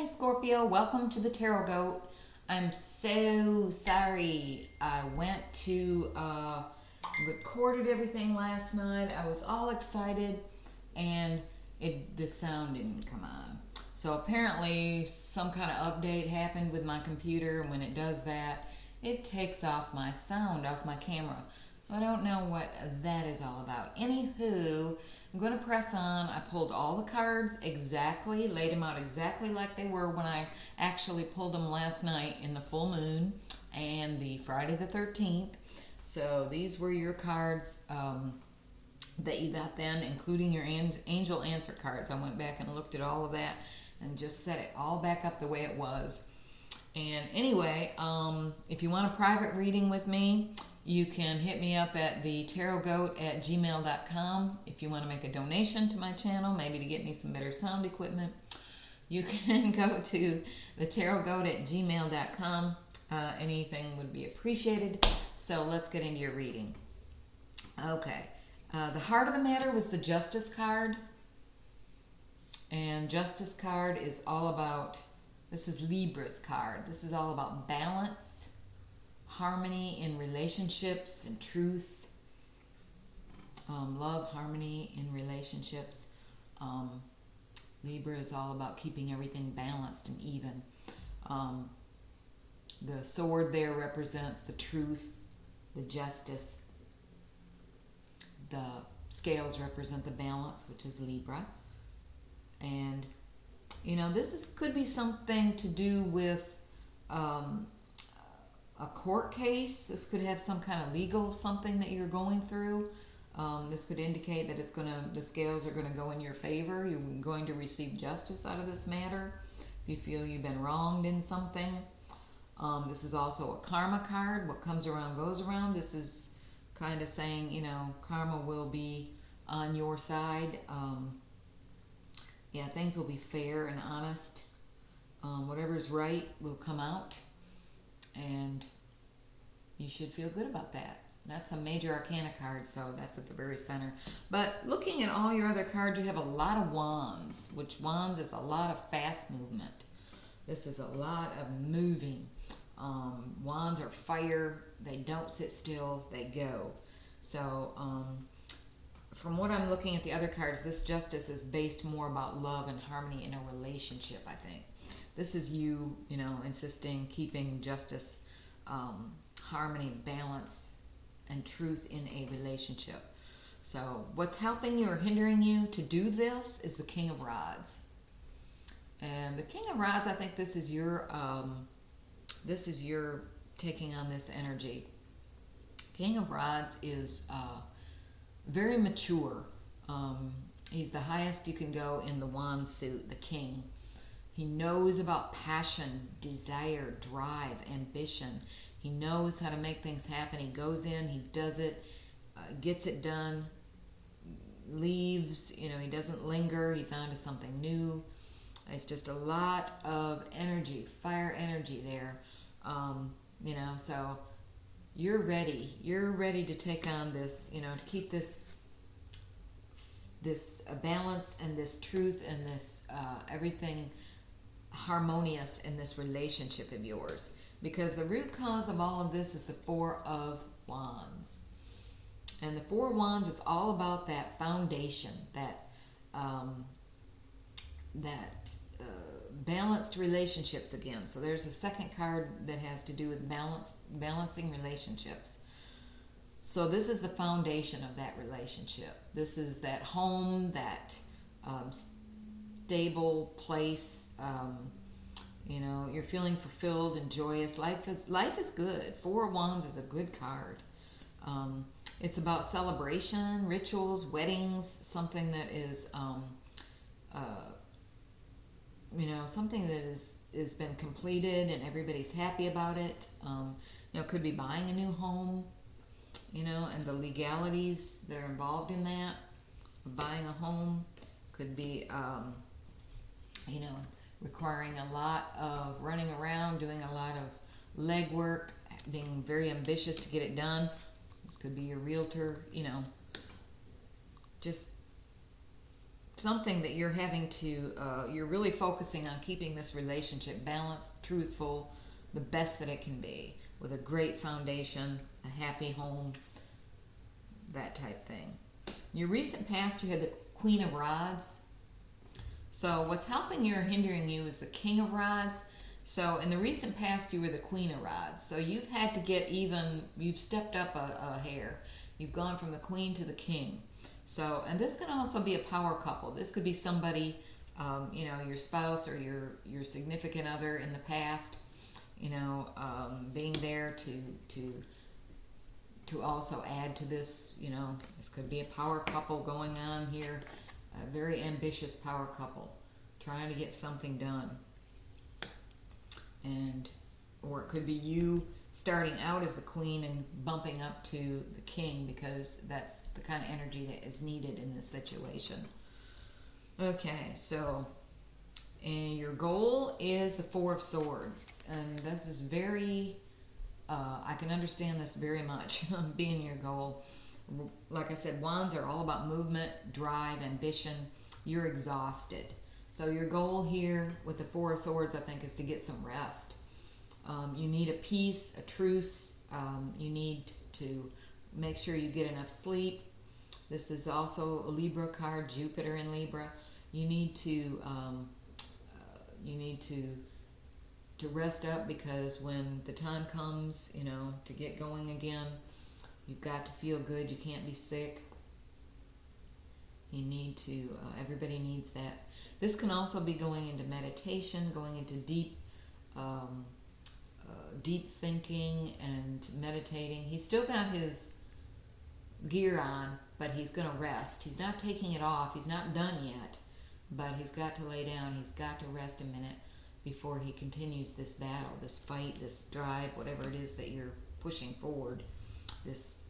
Scorpio, welcome to the Tarot Goat. I'm so sorry I went to recorded everything last night. I was all excited and the sound didn't come on. So apparently some kind of update happened with my computer, and when it does that, it takes off my sound off my camera. So I don't know what that is all about. Anywho, I'm going to press on. I pulled all the cards exactly, laid them out exactly like they were when I actually pulled them last night in the full moon and the Friday the 13th. So these were your cards that you got then, including your angel answer cards. I went back and looked at all of that and just set it all back up the way it was. And anyway, if you want a private reading with me, you can hit me up at the tarotgoat@gmail.com. If you want to make a donation to my channel, maybe to get me some better sound equipment, you can go to the tarotgoat@gmail.com. Anything would be appreciated. So let's get into your reading. Okay. The heart of the matter was the Justice card. And Justice card is all about, this is Libra's card. This is all about balance, harmony in relationships and truth. Love, harmony in relationships. Libra is all about keeping everything balanced and even. The sword there represents the truth, the justice. The scales represent the balance, which is Libra. And, you know, could be something to do with a court case. This could have some kind of legal something that you're going through. This could indicate that the scales are gonna go in your favor. You're going to receive justice out of this matter. If you feel you've been wronged in something. This is also a karma card. What comes around goes around. This is kind of saying, you know, karma will be on your side. Yeah, things will be fair and honest. Whatever's right will come out, and you should feel good about that. That's a major arcana card, so that's at the very center. But looking at all your other cards, you have a lot of wands, which wands is a lot of fast movement. This is a lot of moving. Wands are fire. They don't sit still. They go. So from what I'm looking at the other cards, this Justice is based more about love and harmony in a relationship, I think. This is you, you know, insisting, keeping justice, harmony, balance, and truth in a relationship. So what's helping you or hindering you to do this is the King of Rods. And the King of Rods, I think this is your taking on this energy. King of Rods is very mature. He's the highest you can go in the wand suit, the king. He knows about passion, desire, drive, ambition. He knows how to make things happen. He goes in, he does it, gets it done, leaves. You know, he doesn't linger. He's on to something new. It's just a lot of energy, fire energy there. You know, so you're ready. You're ready to take on this, you know, to keep this balance and this truth and this everything harmonious in this relationship of yours. Because the root cause of all of this is the Four of Wands. And the Four of Wands is all about that foundation, that balanced relationships again. So there's a second card that has to do with balancing relationships. So this is the foundation of that relationship. This is that home, that stable place. You know, you're feeling fulfilled and joyous. Life is good. Four of Wands is a good card. It's about celebration, rituals, weddings, something that is, you know, something that is been completed and everybody's happy about it. You know, it could be buying a new home, you know, and the legalities that are involved in that. Buying a home could be, you know, requiring a lot of running around, doing a lot of legwork, being very ambitious to get it done. This could be your realtor, you know, just something that you're having to, you're really focusing on keeping this relationship balanced, truthful, the best that it can be, with a great foundation, a happy home, that type thing. In your recent past, you had the Queen of Rods. So what's helping you or hindering you is the King of Rods. So in the recent past, you were the Queen of Rods. So you've had to get even, you've stepped up a hair. You've gone from the Queen to the King. So, and this can also be a power couple. This could be somebody, you know, your spouse or your significant other in the past, you know, being there to also add to this, you know, this could be a power couple going on here, a very ambitious power couple, trying to get something done. And, or it could be you starting out as the queen and bumping up to the king, because that's the kind of energy that is needed in this situation. Okay, so, and your goal is the Four of Swords. And this is very, I can understand this very much, being your goal. Like I said, wands are all about movement, drive, ambition. You're exhausted. So your goal here with the Four of Swords, I think, is to get some rest. You need a peace, a truce. You need to make sure you get enough sleep. This is also a Libra card, Jupiter in Libra. You need to rest up, because when the time comes, you know, to get going again, you've got to feel good. You can't be sick. You need to, everybody needs that. This can also be going into meditation, going into deep thinking and meditating. He's still got his gear on, but he's going to rest. He's not taking it off. He's not done yet, but he's got to lay down. He's got to rest a minute before he continues this battle, this fight, this drive, whatever it is that you're pushing forward, this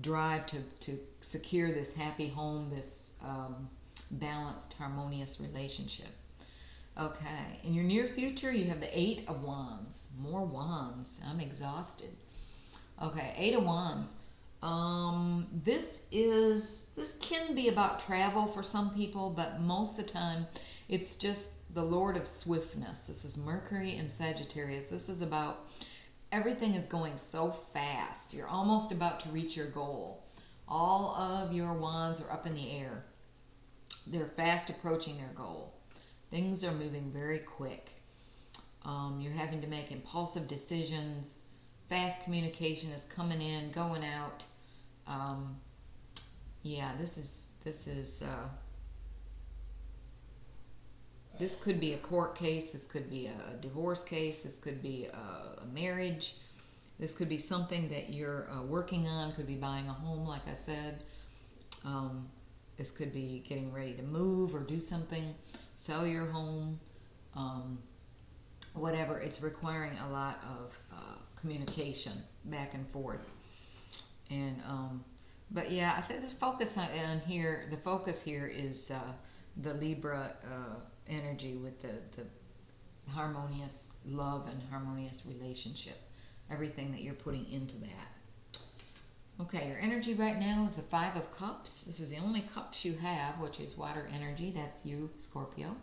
drive to secure this happy home, this balanced, harmonious relationship. Okay, in your near future, you have the Eight of Wands. More wands. I'm exhausted. Okay, Eight of Wands. This can be about travel for some people, but most of the time, it's just the Lord of Swiftness. This is Mercury and Sagittarius. This is about everything is going so fast. You're almost about to reach your goal. All of your wands are up in the air. They're fast approaching their goal. Things are moving very quick. You're having to make impulsive decisions. Fast communication is coming in, going out. Yeah, this could be a court case. This could be a divorce case. This could be a marriage. This could be something that you're working on. Could be buying a home, like I said. This could be getting ready to move or do something, sell your home, whatever. It's requiring a lot of communication back and forth. And but yeah, I think the focus on here, the focus here is the Libra energy with the harmonious love and harmonious relationship. Everything that you're putting into that. Okay, your energy right now is the Five of Cups. This is the only cups you have, which is water energy. That's you, Scorpio.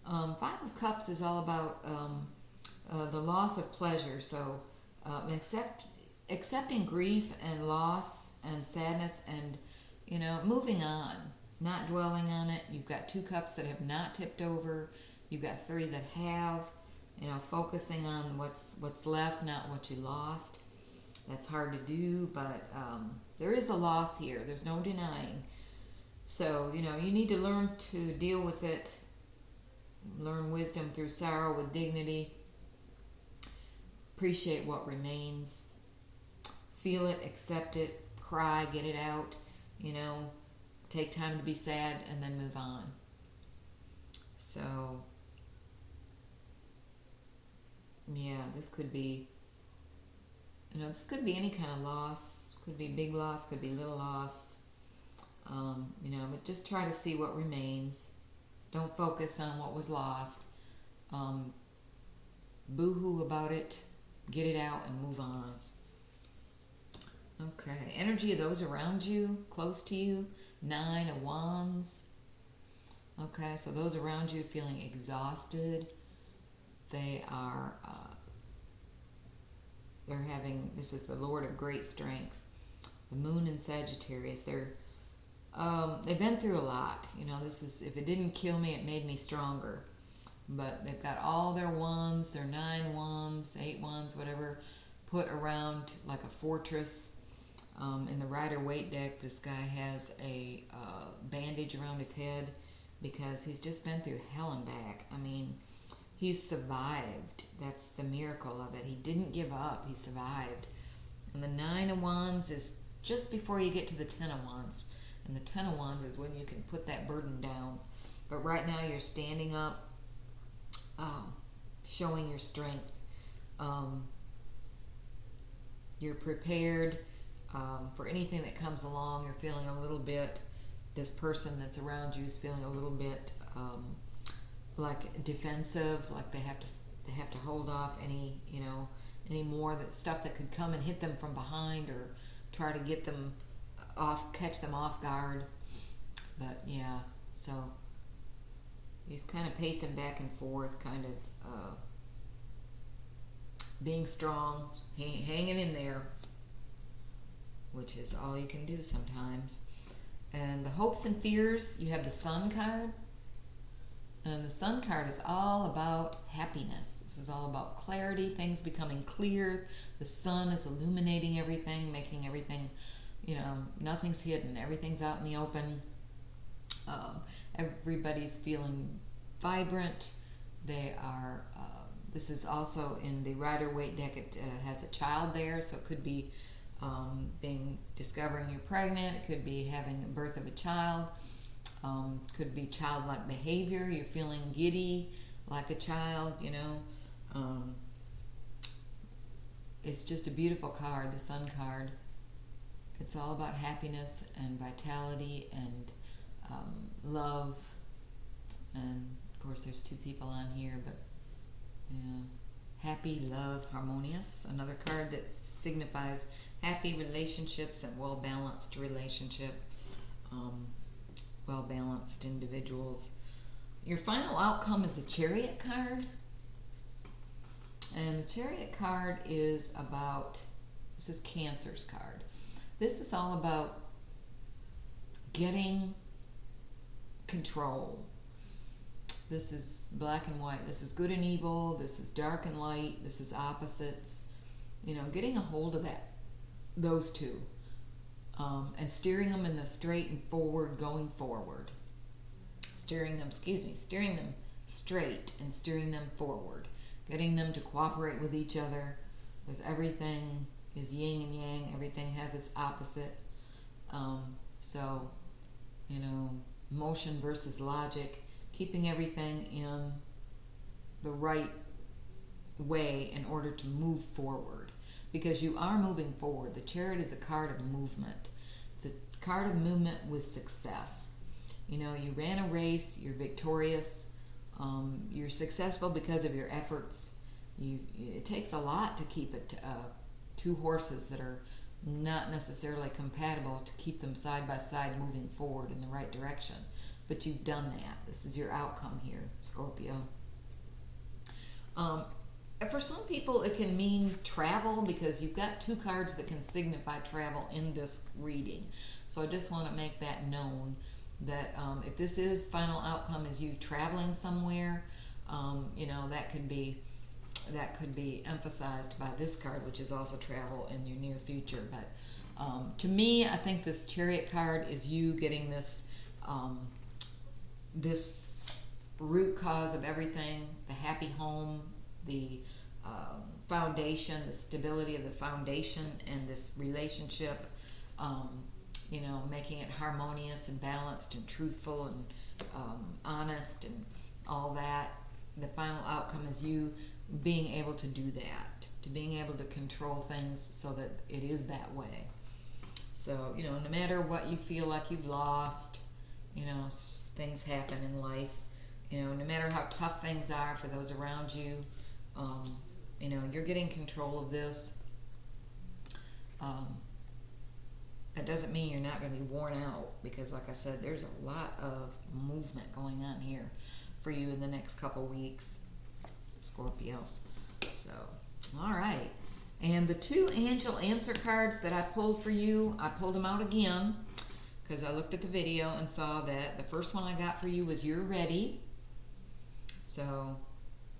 Five of Cups is all about the loss of pleasure. So accepting grief and loss and sadness, and, you know, moving on, not dwelling on it. You've got two cups that have not tipped over. You've got three that have. You know, focusing on what's left, not what you lost. That's hard to do, but there is a loss here. There's no denying. So, you know, you need to learn to deal with it. Learn wisdom through sorrow with dignity. Appreciate what remains. Feel it, accept it, cry, get it out. You know, take time to be sad and then move on. So, yeah, this could be, you know, this could be any kind of loss. Could be big loss, could be little loss. You know, but just try to see what remains. Don't focus on what was lost. Boo-hoo about it. Get it out and move on. Okay, energy of those around you, close to you. Nine of Wands. Okay, so those around you feeling exhausted. They are, they're having, this is the Lord of great strength. The Moon in Sagittarius. They've been through a lot. You know, this is, if it didn't kill me, it made me stronger. But they've got all their wands, their 9 wands, 8 wands, whatever, put around like a fortress. In the Rider-Waite deck, this guy has a bandage around his head because he's just been through hell and back. I mean, he's survived. That's the miracle of it. He didn't give up. He survived. And the 9 of Wands is just before you get to the 10 of Wands. And the 10 of Wands is when you can put that burden down. But right now you're standing up, showing your strength. You're prepared for anything that comes along. You're feeling a little bit, this person that's around you is feeling a little bit like defensive, like they have to hold off any, you know, any more that stuff that could come and hit them from behind or try to get them off, catch them off guard. But yeah, so he's kind of pacing back and forth, kind of being strong, hanging in there, which is all you can do sometimes. And the hopes and fears, you have the Sun card. And the Sun card is all about happiness. This is all about clarity, things becoming clear. The sun is illuminating everything, making everything, you know, nothing's hidden. Everything's out in the open. Everybody's feeling vibrant. They are, this is also in the Rider-Waite deck. It has a child there, so it could be discovering you're pregnant. It could be having the birth of a child. Could be childlike behavior. You're feeling giddy like a child, you know. It's just a beautiful card, the Sun card. It's all about happiness and vitality and love. And of course there's 2 people on here, but yeah. Happy, love, harmonious. Another card that signifies happy relationships and well-balanced relationship. Well-balanced individuals. Your final outcome is the Chariot card. And the Chariot card is about, this is Cancer's card. This is all about getting control. This is black and white. This is good and evil. This is dark and light. This is opposites. You know, getting a hold of those 2. And steering them in the straight and forward, going forward. Steering them straight and steering them forward. Getting them to cooperate with each other, because everything is yin and yang. Everything has its opposite. So, you know, emotion versus logic. Keeping everything in the right way in order to move forward. Because you are moving forward. The Chariot is a card of movement. It's a card of movement with success. You know, you ran a race, you're victorious, you're successful because of your efforts. It takes a lot to keep it 2 horses that are not necessarily compatible, to keep them side by side moving forward in the right direction. But you've done that. This is your outcome here, Scorpio. For some people, it can mean travel, because you've got 2 cards that can signify travel in this reading. So I just want to make that known, that if this is final outcome is you traveling somewhere, you know, that could be emphasized by this card, which is also travel in your near future. But to me, I think this Chariot card is you getting this this root cause of everything, the happy home, the foundation, the stability of the foundation, and this relationship, you know, making it harmonious and balanced and truthful and honest and all that. The final outcome is you being able to do that, to being able to control things so that it is that way. So, you know, no matter what you feel like you've lost, you know, things happen in life. You know, no matter how tough things are for those around you, you know, you're getting control of this. That doesn't mean you're not going to be worn out, because like I said, there's a lot of movement going on here for you in the next couple weeks, Scorpio. So, all right. And the 2 angel answer cards that I pulled for you, I pulled them out again because I looked at the video and saw that the first one I got for you was "You're ready." So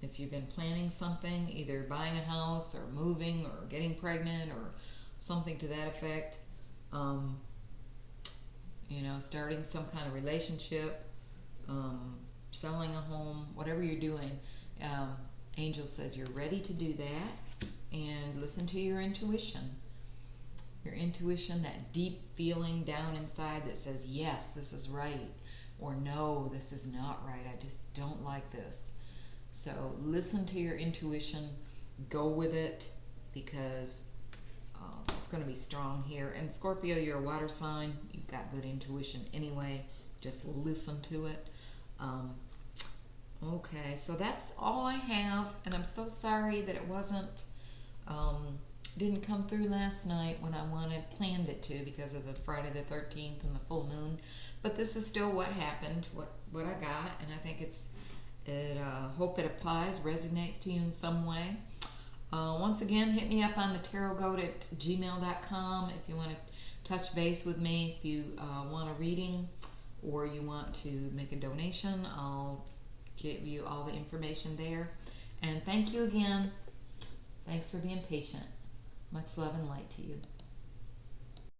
if you've been planning something, either buying a house or moving or getting pregnant or something to that effect, you know, starting some kind of relationship, selling a home, whatever you're doing, Angel said you're ready to do that. And listen to your intuition. Your intuition, that deep feeling down inside that says, yes, this is right, or no, this is not right, I just don't like this. So listen to your intuition, go with it, because it's going to be strong here. And Scorpio, you're a water sign, you've got good intuition anyway, just listen to it. Okay, so that's all I have, and I'm so sorry that it didn't come through last night when I planned it to, because of the Friday the 13th and the full moon. But this is still what happened, what I got, and I think hope it applies, resonates to you in some way. Once again, hit me up on the tarotgoat@gmail.com if you want to touch base with me. If you want a reading or you want to make a donation, I'll give you all the information there. And thank you again. Thanks for being patient. Much love and light to you.